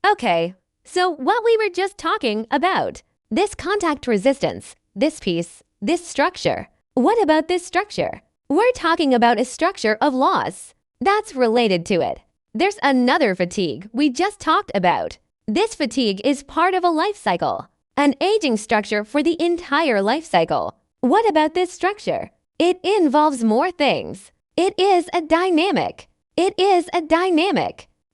Okay, so what we were just talking about, this contact resistance, this piece, this structure. What about this structure? We're talking about a structure of loss. That's related to it. There's another fatigue we just talked about. This fatigue is part of a life cycle, an aging structure for the entire life cycle. What about this structure? It involves more things. It is a dynamic.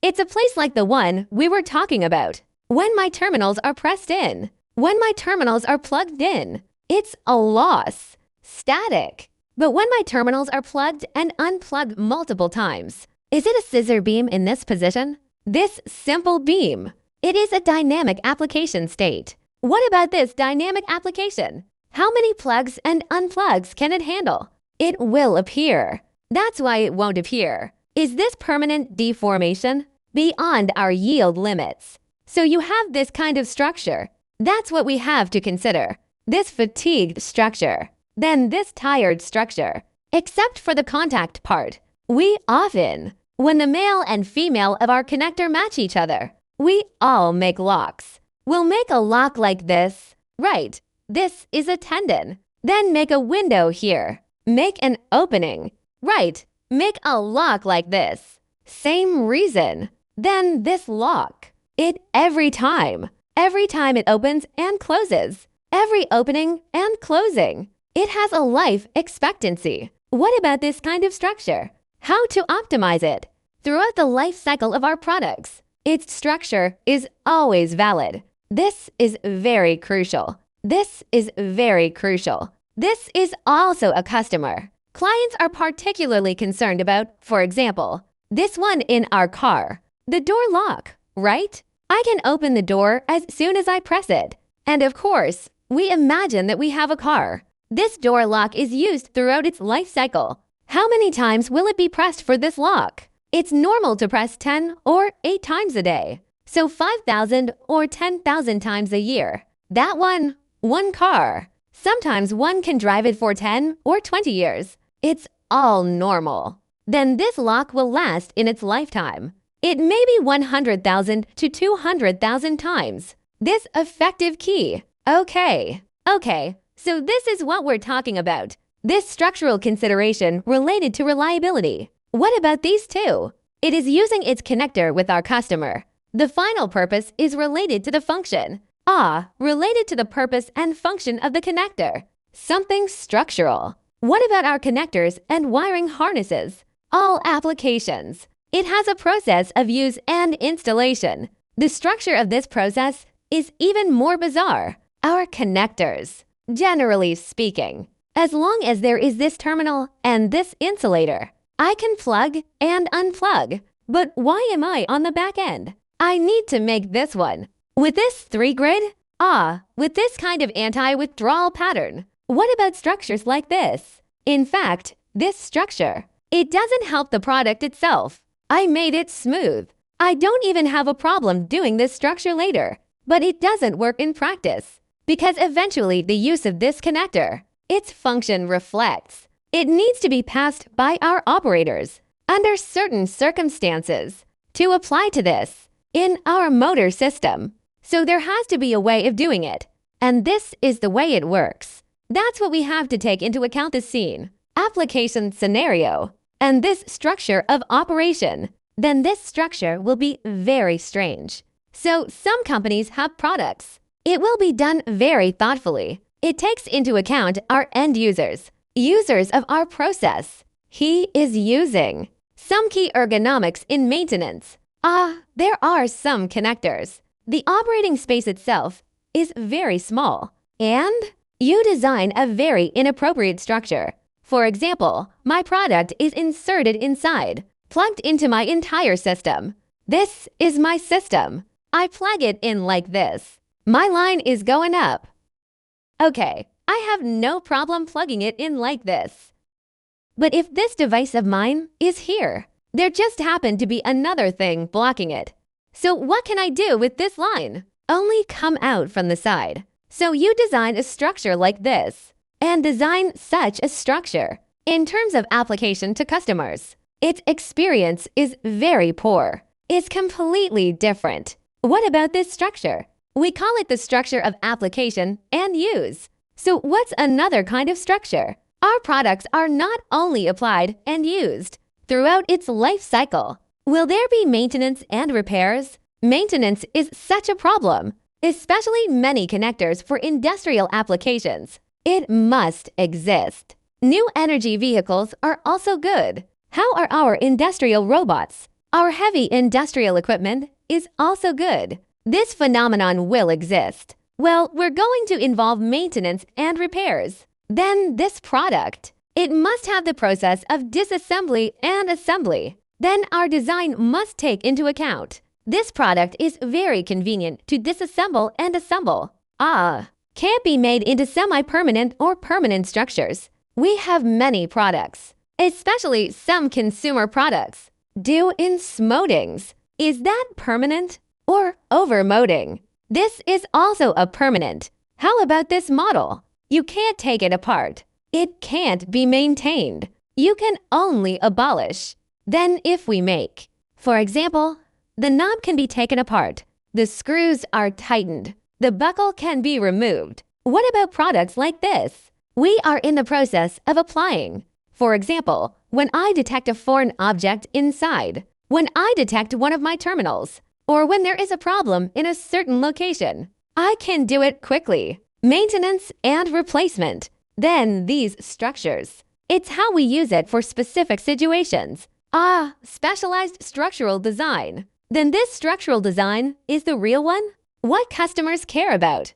It's a place like the one we were talking about. When my terminals are pressed in, when my terminals are plugged in, it's a loss, static. But when my terminals are plugged and unplugged multiple times, is it a scissor beam in this position? This simple beam. It is a dynamic application state. What about this dynamic application? How many plugs and unplugs can it handle? It will appear. That's why it won't appear. Is this permanent deformation? Beyond our yield limits. So you have this kind of structure. That's what we have to consider. This fatigued structure. Then this tired structure. Except for the contact part. We often, when the male and female of our connector match each other, we all make locks. We'll make a lock like this. Right, this is a tendon. Then make a window here. Make an opening. Right, make a lock like this. Same reason. Then this lock. It every time it opens and closes. Every opening and closing. It has a life expectancy. What about this kind of structure? How to optimize it? Throughout the life cycle of our products, its structure is always valid. This is very crucial. This is also a customer. Clients are particularly concerned about, for example, this one in our car. The door lock, right? I can open the door as soon as I press it. And of course, we imagine that we have a car. This door lock is used throughout its life cycle. How many times will it be pressed for this lock? It's normal to press 10 or 8 times a day. So 5,000 or 10,000 times a year. That one car. Sometimes one can drive it for 10 or 20 years. It's all normal. Then this lock will last in its lifetime. It may be 100,000 to 200,000 times. This effective key. Okay, so this is what we're talking about. This structural consideration related to reliability. What about these two? It is using its connector with our customer. The final purpose is related to the function. Related to the purpose and function of the connector. Something structural. What about our connectors and wiring harnesses? All applications. It has a process of use and installation. The structure of this process is even more bizarre. Our connectors. Generally speaking, as long as there is this terminal and this insulator, I can plug and unplug. But why am I on the back end? I need to make this one. With this 3-grid? With this kind of anti-withdrawal pattern. What about structures like this? In fact, this structure, it doesn't help the product itself. I made it smooth. I don't even have a problem doing this structure later. But it doesn't work in practice. Because eventually the use of this connector, its function reflects. It needs to be passed by our operators under certain circumstances to apply to this in our motor system. So there has to be a way of doing it. And this is the way it works. That's what we have to take into account: the scene, application scenario, and this structure of operation. Then this structure will be very strange. So some companies have products. It will be done very thoughtfully. It takes into account our end users of our process. He is using some key ergonomics in maintenance. There are some connectors. The operating space itself is very small, and you design a very inappropriate structure. For example, my product is inserted inside, plugged into my entire system. This is my system. I plug it in like this. My line is going up. Okay, I have no problem plugging it in like this. But if this device of mine is here, there just happened to be another thing blocking it. So what can I do with this line? Only come out from the side. So you design a structure like this, and design such a structure. In terms of application to customers, its experience is very poor. It's completely different. What about this structure? We call it the structure of application and use. So what's another kind of structure? Our products are not only applied and used throughout its life cycle. Will there be maintenance and repairs? Maintenance is such a problem, especially many connectors for industrial applications. It must exist. New energy vehicles are also good. How are our industrial robots? Our heavy industrial equipment is also good. This phenomenon will exist. Well, we're going to involve maintenance and repairs. Then this product. It must have the process of disassembly and assembly. Then our design must take into account. This product is very convenient to disassemble and assemble. Can't be made into semi-permanent or permanent structures. We have many products, especially some consumer products, due in smodings. Is that permanent or overmoding? This is also a permanent. How about this model? You can't take it apart. It can't be maintained. You can only abolish. Then if we make, for example, the knob can be taken apart. The screws are tightened. The buckle can be removed. What about products like this? We are in the process of applying. For example, when I detect a foreign object inside, when I detect one of my terminals, or when there is a problem in a certain location, I can do it quickly. Maintenance and replacement. Then these structures. It's how we use it for specific situations. Specialized structural design. Then this structural design is the real one? What customers care about?